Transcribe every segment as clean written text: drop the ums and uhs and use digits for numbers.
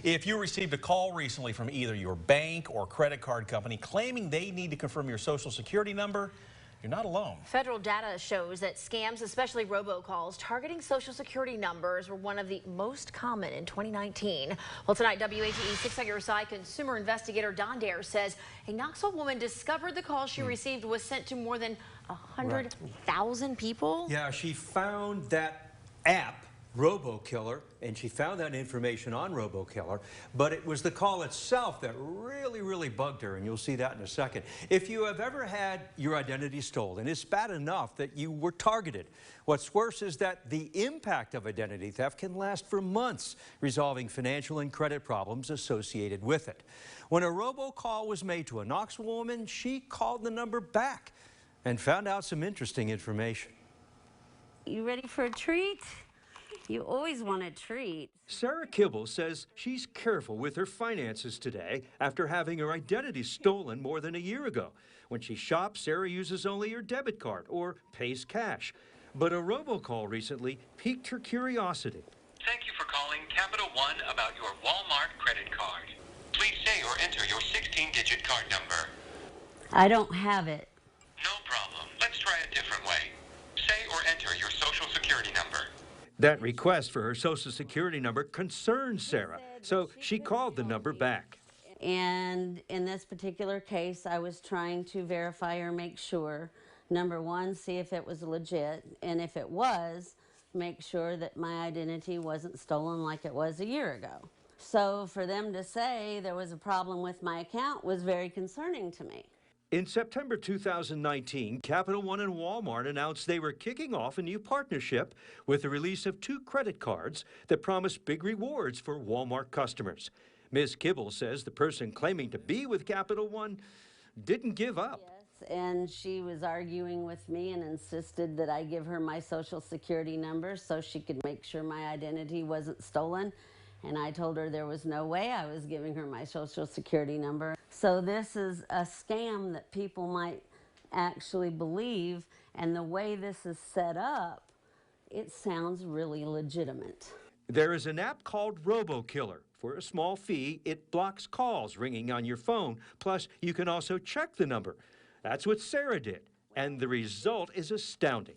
If you received a call recently from either your bank or credit card company claiming they need to confirm your Social Security number, you're not alone. Federal data shows that scams, especially robocalls, targeting Social Security numbers were one of the most common in 2019. Well, tonight, WATE 6 on your side consumer investigator Don Dare says a Knoxville woman discovered the call she received was sent to more than 100,000 people. Yeah, she found that app, RoboKiller, and she found that information on RoboKiller, but it was the call itself that really bugged her, and you'll see that in a second. If you have ever had your identity stolen, it's bad enough that you were targeted. What's worse is that the impact of identity theft can last for months, resolving financial and credit problems associated with it. When a robocall was made to a Knoxville woman, she called the number back and found out some interesting information. You ready for a treat? You always want a treat. Sarah Kibble says she's careful with her finances today after having her identity stolen more than a year ago. When she shops, Sarah uses only her debit card or pays cash. But a robocall recently piqued her curiosity. Thank you for calling Capital One about your Walmart credit card. Please say or enter your 16-digit card number. I don't have it. No problem. Let's try a different way. Say or enter your Social Security number. That request for her Social Security number concerned Sarah, so she called the number back. And in this particular case, I was trying to verify or make sure, number one, see if it was legit, and if it was, make sure that my identity wasn't stolen like it was a year ago. So for them to say there was a problem with my account was very concerning to me. In September 2019, Capital One and Walmart announced they were kicking off a new partnership with the release of 2 credit cards that promise big rewards for Walmart customers. Ms. Kibble says the person claiming to be with Capital One didn't give up. Yes, and she was arguing with me and insisted that I give her my Social Security number so she could make sure my identity wasn't stolen. And I told her there was no way I was giving her my Social Security number. So this is a scam that people might actually believe, and the way this is set up, it sounds really legitimate. There is an app called RoboKiller. For a small fee, it blocks calls ringing on your phone. Plus, you can also check the number. That's what Sarah did, and the result is astounding.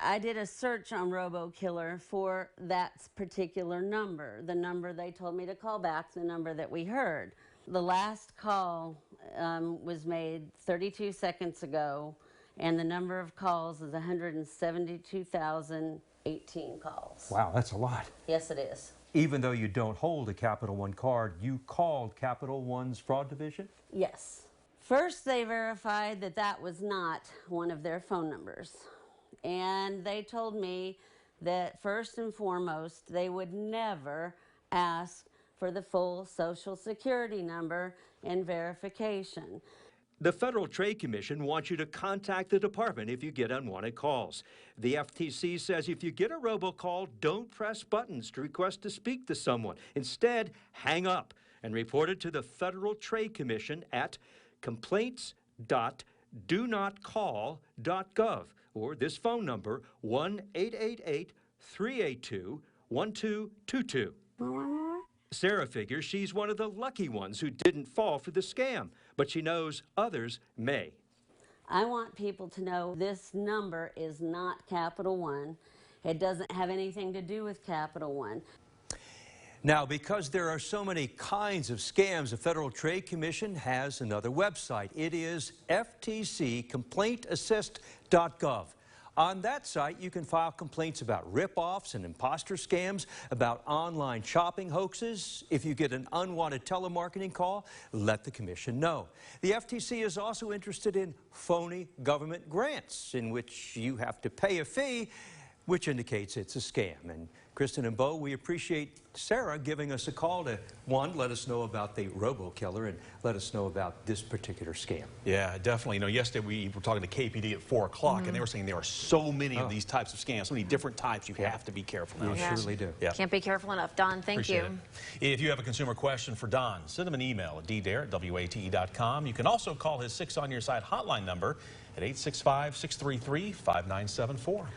I did a search on RoboKiller for that particular number, the number they told me to call back, the number that we heard. The last call was made 32 seconds ago, and the number of calls is 172,018 calls. Wow, that's a lot. Yes, it is. Even though you don't hold a Capital One card, you called Capital One's fraud division? Yes. First, they verified that that was not one of their phone numbers. And they told me that first and foremost, they would never ask for the full Social Security number in verification. The Federal Trade Commission wants you to contact the department if you get unwanted calls. The FTC says if you get a robocall, don't press buttons to request to speak to someone. Instead, hang up and report it to the Federal Trade Commission at complaints.donotcall.gov or this phone number, 1-888-382-1222. Sarah figures she's one of the lucky ones who didn't fall for the scam, but she knows others may. I want people to know this number is not Capital One. It doesn't have anything to do with Capital One. Now, because there are so many kinds of scams, the Federal Trade Commission has another website. It is ftccomplaintassist.gov. On that site, you can file complaints about rip-offs and imposter scams, about online shopping hoaxes. If you get an unwanted telemarketing call, let the Commission know. The FTC is also interested in phony government grants, in which you have to pay a fee, which indicates it's a scam. And Kristen and Bo, we appreciate Sarah giving us a call to, one, let us know about the RoboKiller and let us know about this particular scam. Yeah, definitely. You know, yesterday we were talking to KPD at 4 o'clock, and they were saying there are so many of these types of scams, so many different types. You have to be careful now. You surely do. Yeah. Can't be careful enough. Don, thank you. If you have a consumer question for Don, send him an email at ddare@wate.com. You can also call his 6 on your side hotline number at 865-633-5974.